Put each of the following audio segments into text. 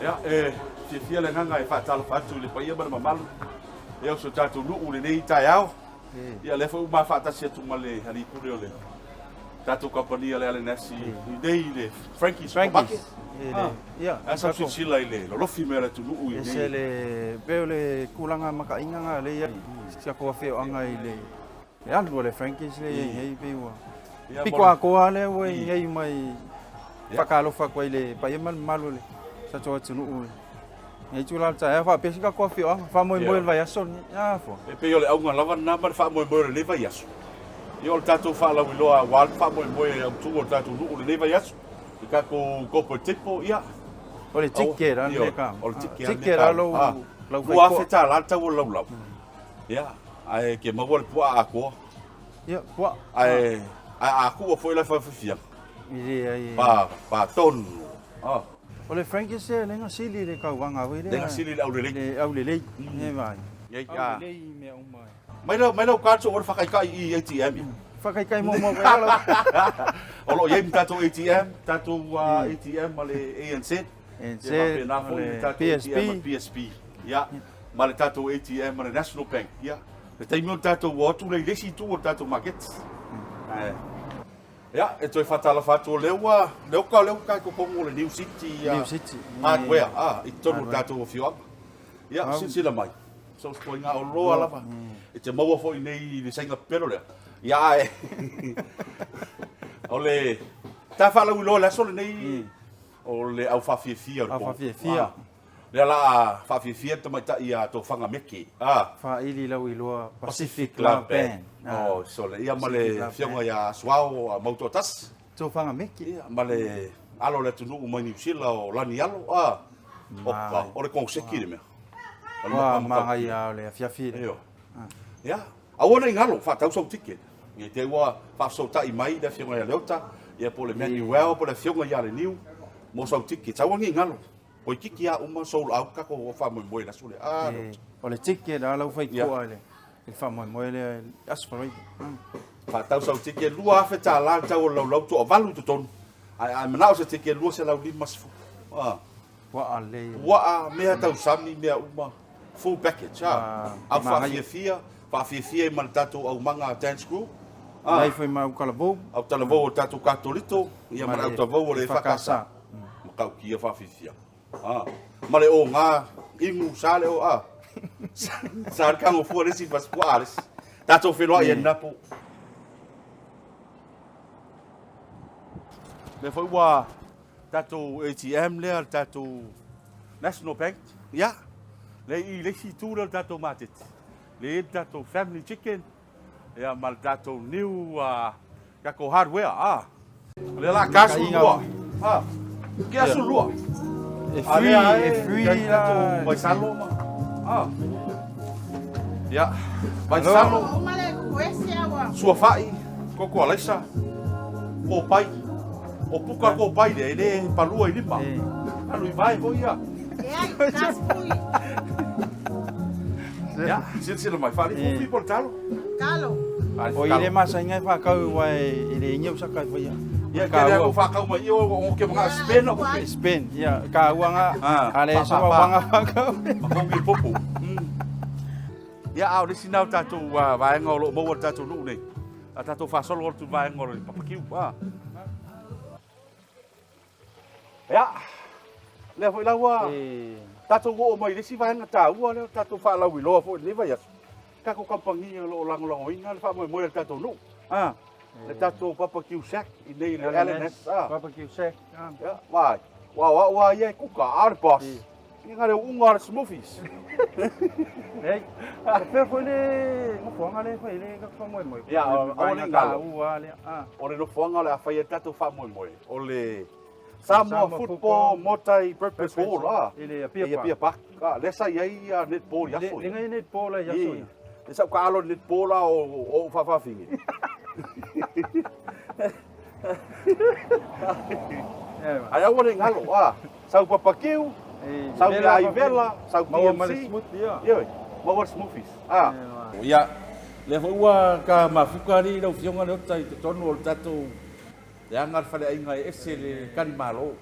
Ya, fia le nganga e whaatala whaatu le paia mana mamalu. E o so tātou nuu le nei tai au. Ia le fau ma whaatasi atu ma le hari kure o le. Tātou kompania le LNS i nei le Frankie's. Ia. Asa so sila i le lolofi mea le tu nuu i nei. Se le peo le kulanga makainga nga le ia. Sia koa feo anga i le. Le anu le Frankie's le iei peua. Piko a koa le ue iei mai. Whakalofa koe le paia malu le. Sa toa tu nuu. Ngai tu la tai fa pesi ka ko fio fa moi moi vai aso ya fo e pe yo le au lava na ma fa moi moi le vai aso yo le tatu fa la wiloa wa fa moi moi au tu o tatu nu le vai aso ka ko po tipo ya o le tike ra le ka o le tike ra lo wa fe ta la ta wo lo ya ai ke ma vol po a ko ya po ai a ko foi la fa fia ai pa ton o le Frankie se le nga sili le kauanga we le nga sili le au le ne vai ye ya me o mai lo ka so or fakai i ATM fakai mo we o lo ye tato ATM tato ATM ma le ANC PSP ya ma le tato ATM ma le National Bank ya le taimio tato wo tu le lesi tu o tato market ya, e toi fatala fatu leu ka ko pongo le New City hardware i tonu tatou fio ya sila mai so spoinga o roa lava e te maua foi nei le sainga pero le ya ole ta fala ulo la sole nei o le au fa fia le la fa fia te mai ta ia to fanga meki fa ili la ulo Pacific Club Band oh sole ia male fionga ya swao mauto tas to fanga meki male alo le tunu mai New Zealand o lani alo opa o le konseki le me wa ma ia le fiafi ya awona ingalo fa tau so ticket ye te wa fa so ta i mai da fionga ya lota ia po le manual po le fionga ya le new mo so ticket tawangi ingalo o kiki a uma soul au ka ko fa mo moi la sule o le ticket da la fai ko ale il fa mo le aspirate fa tau so ticket lua fa ta la tau lo to valu to ton ai mana so ticket lua se la li mas wa ale wa me tau sami me uma full package a fa fia man tatu au manga dance group ai foi mau kalabo au talavo tatu katolito ia mana au tavo le fakasa makau kia fa fia male o nga ingu sale o sar kango fu resi pas poares tato felo ai napo le foi wa tato ATM le tato National Bank ya le si tu le tato matet le tato family chicken ya mal tato new kako hardware le la kasu lua que a lua é free lá vai salo ya vai salo sua fai koko alesa o pai o puka ko pai le palua i lipa lui vai ho ia ya sila mai fali fu portalo calo o ile masa ngai fa ka wai ile nyeu saka fa ia ya kaya ko fa ka mai o ke mga Spain ya ka uanga ale so wanga ka ko mi popo ya au le sinau tatu vai ngolo mo tatu lu nei tatu fa solo tu vai ngolo papakiu ya le foi la wa tatu go mai le si vai ngata u le tatu fa la wi lo fo le vai ka ko kampangi lo lang lo inga fa mo tatu lu le tato barbecue shack i nei le LNS barbecue shack ya wa ye kuka ar boss inga le ungar smoothies ei pe foi le mo fonga le foi le ka fa mo ya o le ga u ale o le no fonga le fa ye tato fa mo o le Samoa football motai purpose ball ile pia pak le sa ye netball ya so le ngai netball ya so le sa ka alo netball o fa fingi ai au le ngalo sau papakiu sau ai vela sau PMC ia mau smoothies ia le foi ka mafuka ri lo fionga le tai tonu o tato le angar fale ai ngai ese le kanimalo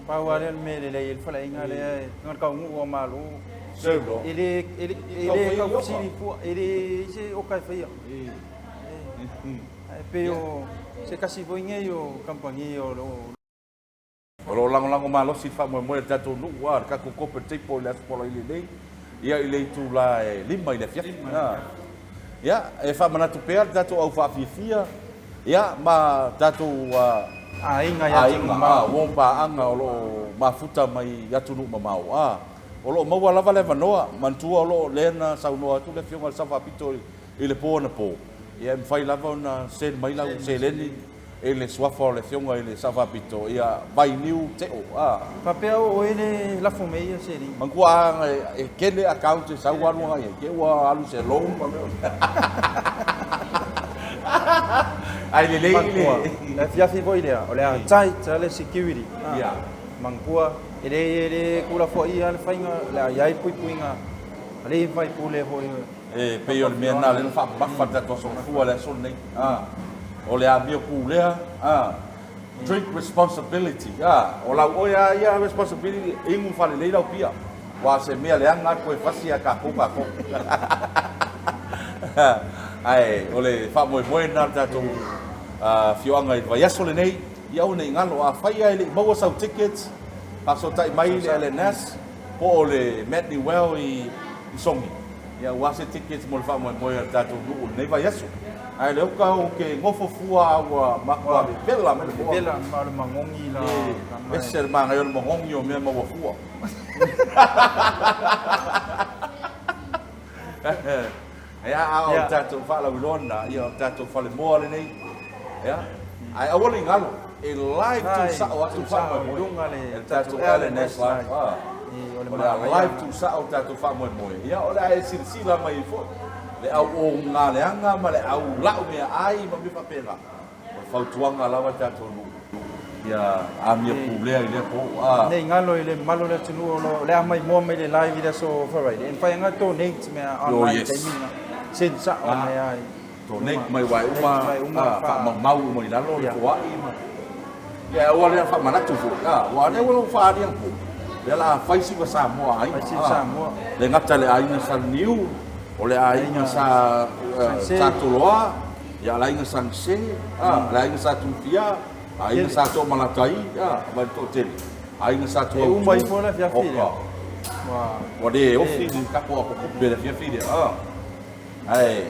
Pauale me le il fala inga le ngon ka ngu o malu. Servo. Ele ka sini pu ele se o kai fai. Pe o se kasi voinge yo kampangi o Olo lango malo si fa mo tatu nu wa ka ko pe tipo le spola ile nei. Ia ile tu la lima ile fia. Ya, e fa mana tu per tatu au fa fia. Ya, ma tatu inga ya ma won pa anga olo mafuta mai ya tunu mamau olo mau lava le vanoa mantua olo lena saunoa tu le fionga sava pito ile po na po ia fai lava na sen mai la se leni ele swafa le fionga ile sava pito ia vai niu te papel o ele la fumeia seri mangua e kele account sa wanu ai ke wa alu se lo ai le la fiafi boilea o le tai tale security ya mangua ele kula fo ia le fainga la yai puipuinga le vai pule ho pe yo me na le fa ba da to so fu le so nei o le a mio ku le drink responsibility o la o ya responsibility ingu fa le la pia wa se me le anga ko fasi ka ko ai ole fa mo na ta to fioanga i vai aso le nei ia o nei ngalo a fai ai le mau sau tickets paso tai mai le LNS po le Matney Well i songi ia wase tickets mo fa mo ta to lu nei vai aso ai le ka o ke ngofo fua wa makwa bela ma le mangongi la ese ma ngai o mangongi o me ma fua ya au tatu fa la wilona ia tatu fa le mo le nei ya ai awali ngalo e live to sa o tu fa mo dunga le tatu LNS live to sa o tatu fa mo ia ola e silsila mai fo le au o ngale anga ma le au la me ai ma mi fa pena fa tuanga la wa tatu ya amia pulea ile po nei ngalo ile malo le tunu le mai mo mai le live ile so fa right en fa nga to nei me online timing sen sa ona ai to nei mai wai uma fa mau mo ila lo le wa ima ya wa le fa mana tu fu wa ne wo fa dia pu le la fa si wa Samoa ai Samoa le ngata le ai na san new o le ai na sa tuloa ya la ina san se la ina sa tu pia ai na sa to malakai ba to tele ai na sa to uma i fona fia filha wa de o fi ka po ko be fia filha ai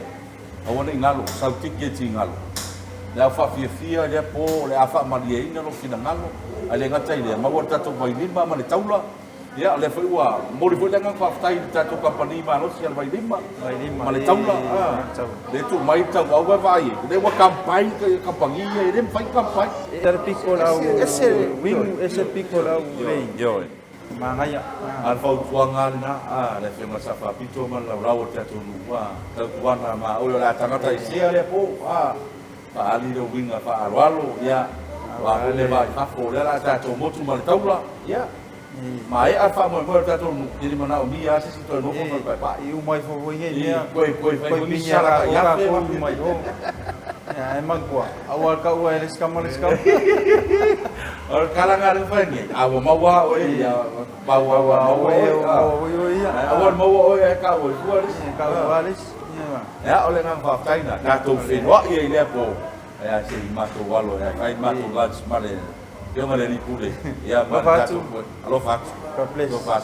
o ne ngalo sa ticket ngalo la fa fia le po le afa malie ina no fina ngalo ale ngata ile ma wa tato vai lima ma le taula ya le foi wa mo le foi nga fa tai tato company ma no sia vai lima ma le taula le tu mai ta wa vai le wa campaign ke company ile fai campaign piccola ese piccola yo mangaya al fa tuanga na le fe ma sa fa pito ma la rawo tato nu wa ta wana ma o la tangata isia le po fa ali lo winga fa alwalo ya wa le vai fa po le la tato motu ma le taula ya mai a fa mo tato ni mana o mia se to no ko pa i u mai fo nge ni ko mi sala ya ko mai o ya emang ko awal ka u eles kam or kalangan fa ni a mo wa o ya pa wa o ya awal mo o ya ka o ka walis ya ole nang fa taina tato fin wa ia ile po ya se mato walo ya kai mato lunch male yo male ni pule ya ma tato alo fa please lo fa